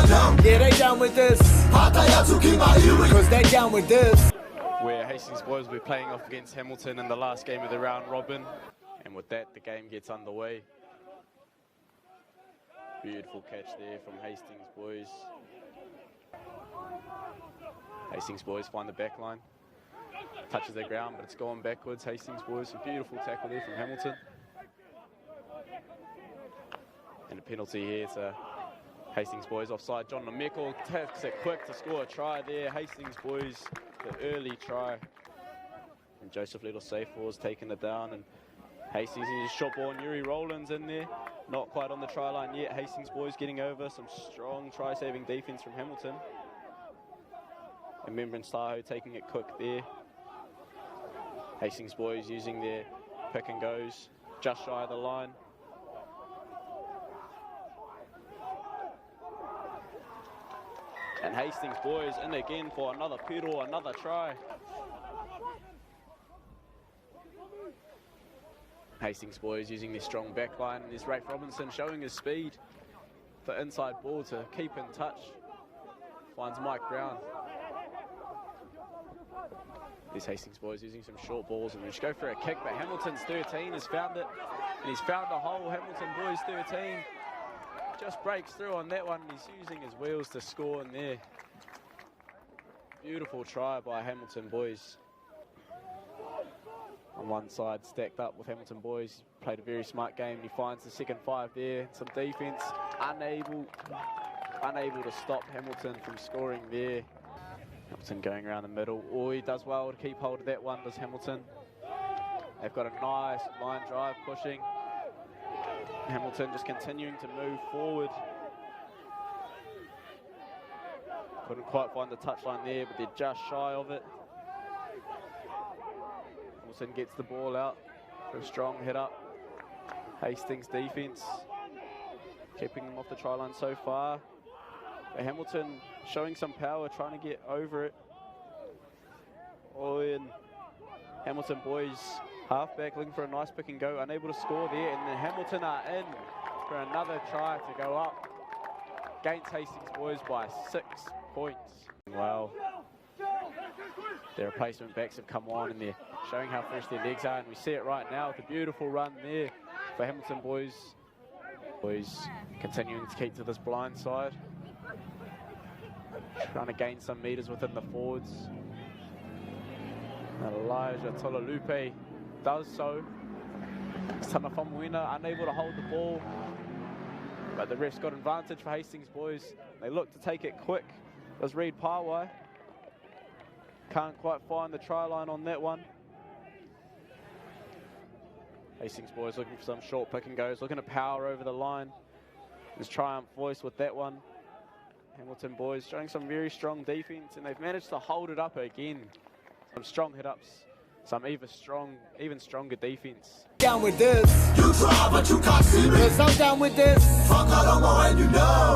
Yeah, they down with this. Cause they down with this. Where Hastings boys will be playing off against Hamilton in the last game of the round robin. And with that, the game gets underway. Beautiful catch there from Hastings boys. Hastings boys find the back line. Touches the ground, but it's gone backwards. Hastings boys, a beautiful tackle there from Hamilton. And a penalty here to Hastings boys offside. John Lemeko takes it quick to score a try there. Hastings boys, the early try. And Joseph Little Seyford's taking it down. And Hastings is short ball. And Yuri Rowland's in there. Not quite on the try line yet. Hastings boys getting over. Some strong try-saving defense from Hamilton. And Remembrance Tahoe taking it quick there. Hastings boys using their pick and goes just shy of the line. And Hastings boys in again for another pedal, another try. Hastings boys using their strong back line. And there's Rafe Robinson showing his speed. The inside ball to keep in touch. Finds Mike Brown. There's Hastings boys using some short balls and we just go for a kick, but Hamilton's 13 has found it. And he's found a hole. Hamilton boys 13. Just breaks through on that one. He's using his wheels to score in there. Beautiful try by Hamilton boys. On one side, stacked up with Hamilton boys. Played a very smart game. He finds the second five there. Some defense, unable to stop Hamilton from scoring there. Hamilton going around the middle. Oh, he does well to keep hold of that one, does Hamilton. They've got a nice line drive pushing. Hamilton just continuing to move forward. Couldn't quite find the touchline there, but they're just shy of it. Hamilton gets the ball out for a strong hit up. Hastings defense keeping them off the try line so far. But Hamilton showing some power, trying to get over it. Oh, and Hamilton boys halfback looking for a nice pick and go, unable to score there, and then Hamilton are in for another try to go up against Hastings boys by 6 points. Wow. Their replacement backs have come on and they're showing how fresh their legs are, and we see it right now with a beautiful run there for Hamilton boys. Boys continuing to keep to this blind side. Trying to gain some metres within the forwards. And Elijah Tolalupe does so. Sana Famuina unable to hold the ball. But the ref's got advantage for Hastings boys. They look to take it quick. Does Reed Pawai. Can't quite find the try line on that one. Hastings boys looking for some short pick and goes. Looking to power over the line. There's Triumph voice with that one. Hamilton boys showing some very strong defense, and they've managed to hold it up again. Some strong hit-ups, some even stronger defense. Down with this. You try, but you can't see me. 'Cause I'm down with this. Fuck, I don't know, and you know.